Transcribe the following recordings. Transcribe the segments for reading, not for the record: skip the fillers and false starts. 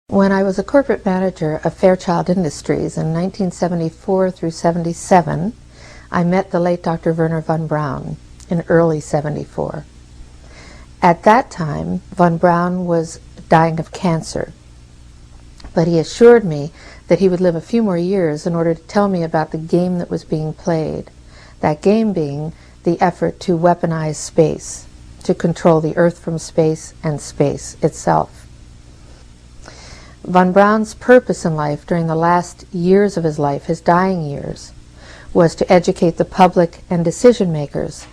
When I was a corporate manager of Fairchild Industries in 1974 through 77, I met the late Dr. Wernher von Braun in early 74. At that time, von Braun was dying of cancer, but he assured me that he would live a few more years in order to tell me about the game that was being played, that game being the effort to weaponize space, to control the Earth from space and space itself. Von Braun's purpose in life during the last years of his life, his dying years, was to educate the public and decision makers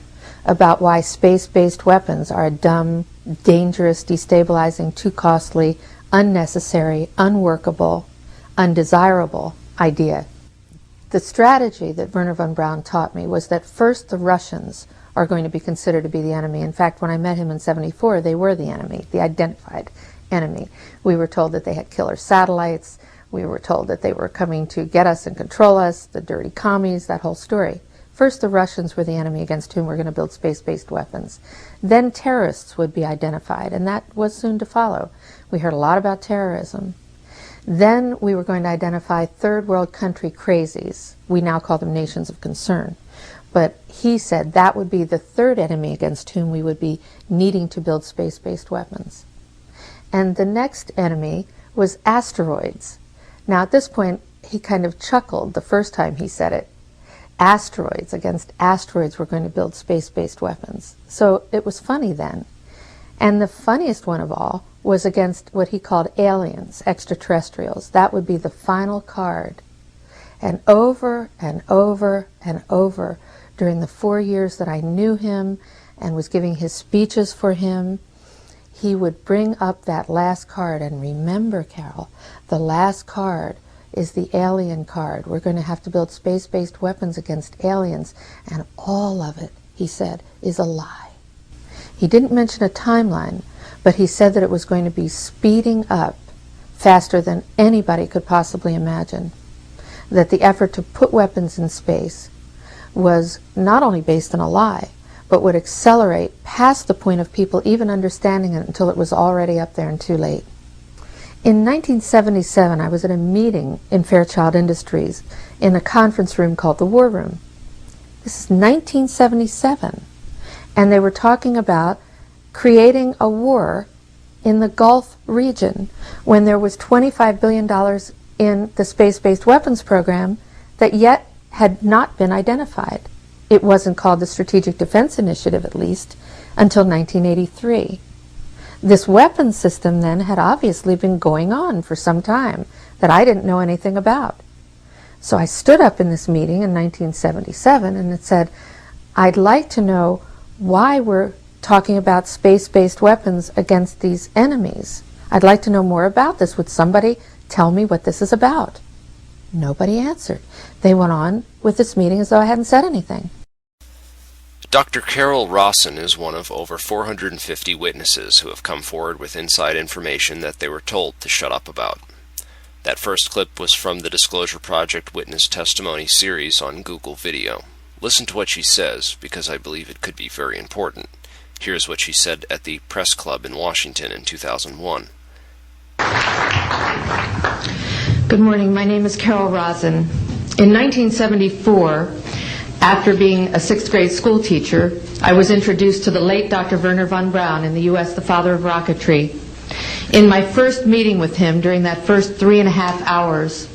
about why space-based weapons are a dumb, dangerous, destabilizing, too costly, unnecessary, unworkable, undesirable idea. The strategy that Wernher von Braun taught me was that first the Russians are going to be considered to be the enemy. In fact, when I met him in 74, they were the enemy, the identified enemy. We were told that they had killer satellites. We were told that they were coming to get us and control us, the dirty commies, that whole story. First, the Russians were the enemy against whom we're going to build space-based weapons. Then terrorists would be identified, and that was soon to follow. We heard a lot about terrorism. Then we were going to identify third world country crazies. We now call them nations of concern. But he said that would be the third enemy against whom we would be needing to build space-based weapons. And the next enemy was asteroids. Now at this point, he kind of chuckled the first time he said it. Asteroids, against asteroids we're going to build space-based weapons. So it was funny then. And the funniest one of all was against what he called aliens, extraterrestrials. That would be the final card. And over and over and over during the 4 years that I knew him and was giving his speeches for him, he would bring up that last card. And remember, Carol, the last card is the alien card. We're going to have to build space-based weapons against aliens, and all of it, he said, is a lie. He didn't mention a timeline, but he said that it was going to be speeding up faster than anybody could possibly imagine, that the effort to put weapons in space was not only based on a lie, but would accelerate past the point of people even understanding it until it was already up there and too late. In 1977, I was at a meeting in Fairchild Industries in a conference room called the War Room. This is 1977, and they were talking about creating a war in the Gulf region when there was $25 billion in the space-based weapons program that yet had not been identified. It wasn't called the Strategic Defense Initiative, at least, until 1983. This weapons system then had obviously been going on for some time that I didn't know anything about. So I stood up in this meeting in 1977 and it said, I'd like to know why we're talking about space-based weapons against these enemies. I'd like to know more about this. Would somebody tell me what this is about? Nobody answered. They went on with this meeting as though I hadn't said anything. Dr. Carol Rosin is one of over 450 witnesses who have come forward with inside information that they were told to shut up about. That first clip was from the Disclosure Project Witness Testimony series on Google Video. Listen to what she says, because I believe it could be very important. Here's what she said at the Press Club in Washington in 2001. Good morning. My name is Carol Rosin. In 1974, after being a 6th grade school teacher, I was introduced to the late Dr. Wernher von Braun in the U.S., the father of rocketry. In my first meeting with him, during that first 3.5 hours,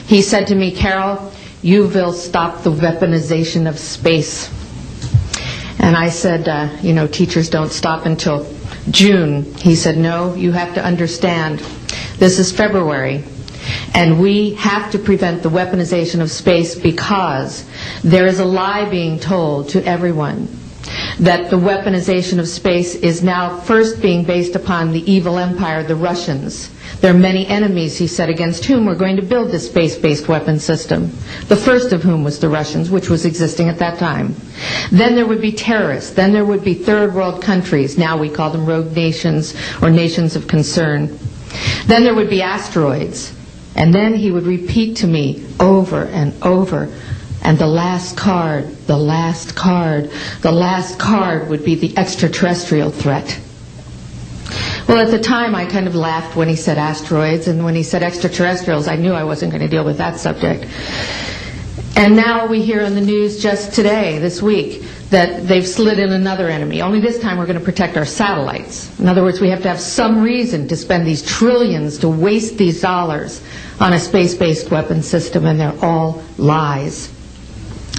he said to me, Carol, you will stop the weaponization of space. And I said, you know, teachers don't stop until June. He said, no, you have to understand, this is February. And we have to prevent the weaponization of space because there is a lie being told to everyone that the weaponization of space is now first being based upon the evil empire, the Russians. There are many enemies, he said, against whom we're going to build this space-based weapon system. The first of whom was the Russians, which was existing at that time. Then there would be terrorists. Then there would be third world countries. Now we call them rogue nations or nations of concern. Then there would be asteroids. And then he would repeat to me over and over, and the last card, the last card, the last card would be the extraterrestrial threat. Well, at the time, I kind of laughed when he said asteroids, and when he said extraterrestrials, I knew I wasn't going to deal with that subject. And now we hear on the news just today, this week, that they've slid in another enemy. Only this time we're going to protect our satellites. In other words, we have to have some reason to spend these trillions, to waste these dollars on a space-based weapon system, and they're all lies.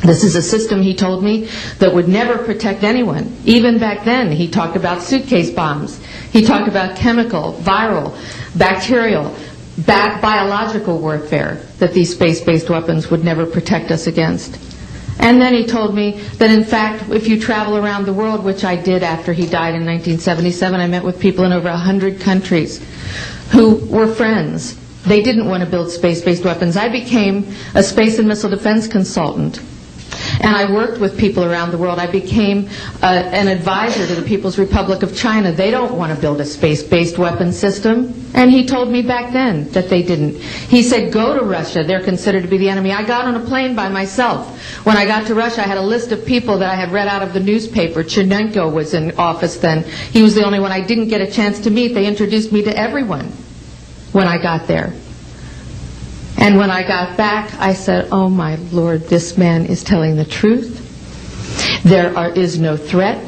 This is a system, he told me, that would never protect anyone. Even back then, he talked about suitcase bombs. He talked about chemical, viral, bacterial, biological warfare, that these space-based weapons would never protect us against. And then he told me that, in fact, if you travel around the world, which I did after he died in 1977, I met with people in over 100 countries who were friends. They didn't want to build space-based weapons. I became a space and missile defense consultant. And I worked with people around the world. I became an advisor to the People's Republic of China. They don't want to build a space-based weapon system. And he told me back then that they didn't. He said, go to Russia. They're considered to be the enemy. I got on a plane by myself. When I got to Russia, I had a list of people that I had read out of the newspaper. Chernenko was in office then. He was the only one I didn't get a chance to meet. They introduced me to everyone when I got there. And when I got back, I said, oh my Lord, this man is telling the truth. There is no threat.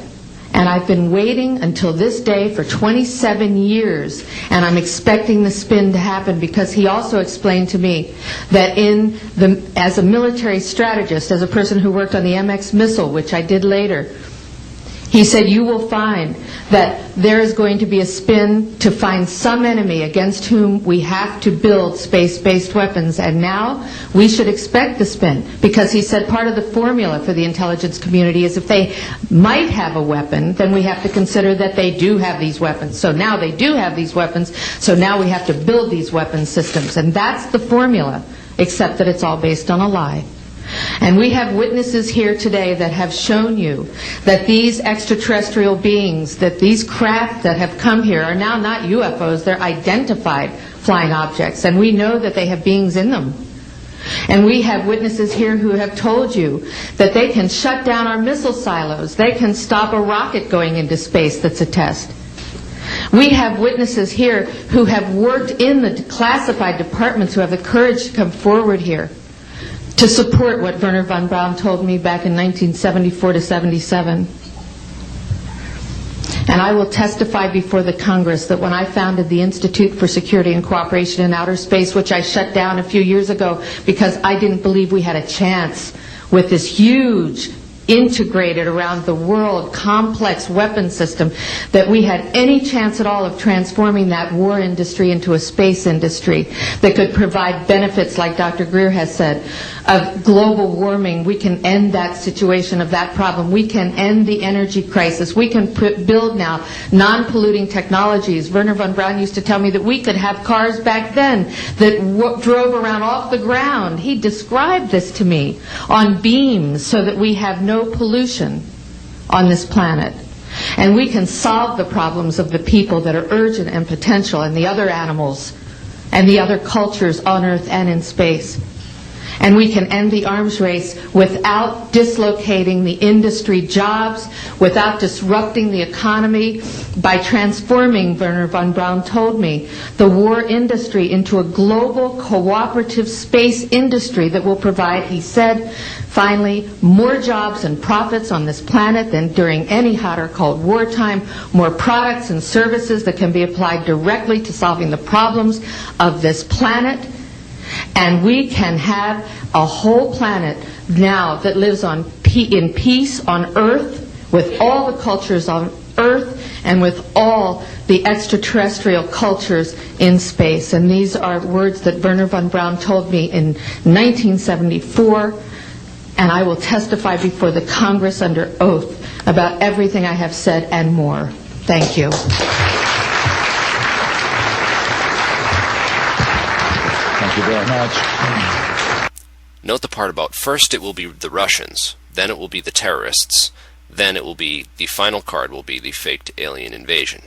And I've been waiting until this day for 27 years, and I'm expecting the spin to happen, because he also explained to me that as a military strategist, as a person who worked on the MX missile, which I did later, he said, you will find that there is going to be a spin to find some enemy against whom we have to build space-based weapons. And now we should expect the spin, because he said part of the formula for the intelligence community is if they might have a weapon, then we have to consider that they do have these weapons. So now they do have these weapons, so now we have to build these weapon systems. And that's the formula, except that it's all based on a lie. And we have witnesses here today that have shown you that these extraterrestrial beings, that these craft that have come here are now not UFOs, they're identified flying objects, and we know that they have beings in them. And we have witnesses here who have told you that they can shut down our missile silos, they can stop a rocket going into space that's a test. We have witnesses here who have worked in the classified departments, who have the courage to come forward here to support what Wernher von Braun told me back in 1974 to 77. And I will testify before the Congress that when I founded the Institute for Security and Cooperation in Outer Space, which I shut down a few years ago because I didn't believe we had a chance with this huge, integrated around the world, complex weapon system, that we had any chance at all of transforming that war industry into a space industry that could provide benefits, like Dr. Greer has said, of global warming. We can end that situation of that problem. We can end the energy crisis. We can build now non-polluting technologies. Wernher von Braun used to tell me that we could have cars back then that drove around off the ground. He described this to me on beams so that we have no pollution on this planet. And we can solve the problems of the people that are urgent and potential, and the other animals and the other cultures on Earth and in space. And we can end the arms race without dislocating the industry jobs, without disrupting the economy, by transforming, Wernher von Braun told me, the war industry into a global cooperative space industry that will provide, he said, finally, more jobs and profits on this planet than during any hot or cold wartime, more products and services that can be applied directly to solving the problems of this planet. And we can have a whole planet now that lives in peace on Earth, with all the cultures on Earth, and with all the extraterrestrial cultures in space. And these are words that Wernher von Braun told me in 1974, and I will testify before the Congress under oath about everything I have said and more. Thank you. Thank you very much. Note the part about first it will be the Russians, then it will be the terrorists, then it will be, the final card will be the faked alien invasion.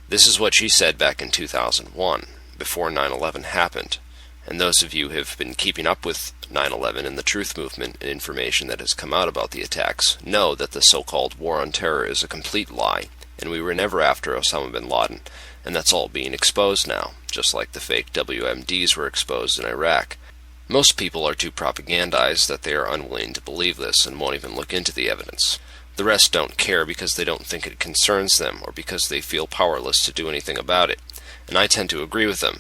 This is what she said back in 2001, before 9/11 happened. And those of you who have been keeping up with 9/11 and the truth movement and information that has come out about the attacks know that the so-called war on terror is a complete lie. and we were never after Osama bin Laden, and that's all being exposed now, just like the fake WMDs were exposed in Iraq. Most people are too propagandized that they are unwilling to believe this and won't even look into the evidence. The rest don't care because they don't think it concerns them or because they feel powerless to do anything about it, and I tend to agree with them.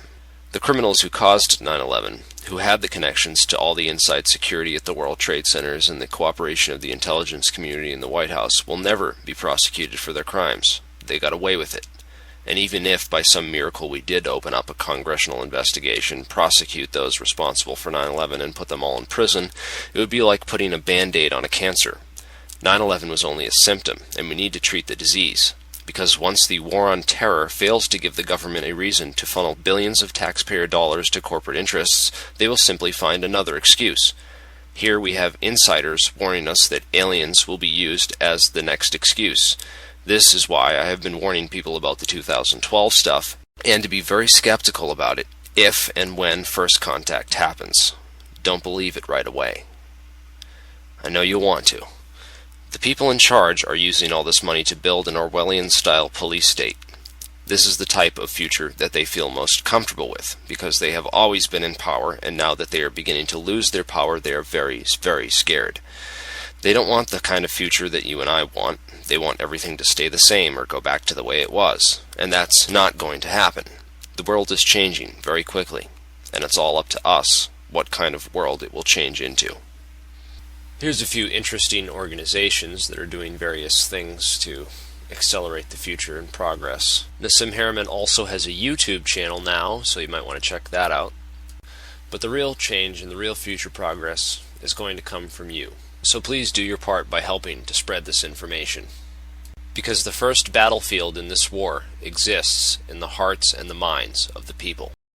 The criminals who caused 9/11, who had the connections to all the inside security at the World Trade Centers and the cooperation of the intelligence community in the White House, will never be prosecuted for their crimes. They got away with it. And even if by some miracle we did open up a congressional investigation, prosecute those responsible for 9/11 and put them all in prison, it would be like putting a band-aid on a cancer. 9/11 was only a symptom, and we need to treat the disease. Because once the war on terror fails to give the government a reason to funnel billions of taxpayer dollars to corporate interests, they will simply find another excuse. Here we have insiders warning us that aliens will be used as the next excuse. This is why I have been warning people about the 2012 stuff, and to be very skeptical about it if and when first contact happens. Don't believe it right away. I know you'll want to. The people in charge are using all this money to build an Orwellian-style police state. This is the type of future that they feel most comfortable with, because they have always been in power, and now that they are beginning to lose their power, they are very, very scared. They don't want the kind of future that you and I want. They want everything to stay the same or go back to the way it was, and that's not going to happen. The world is changing very quickly, and it's all up to us what kind of world it will change into. Here's a few interesting organizations that are doing various things to accelerate the future and progress. Nassim Haramein also has a YouTube channel now, so you might want to check that out. But the real change and the real future progress is going to come from you. So please do your part by helping to spread this information. Because the first battlefield in this war exists in the hearts and the minds of the people.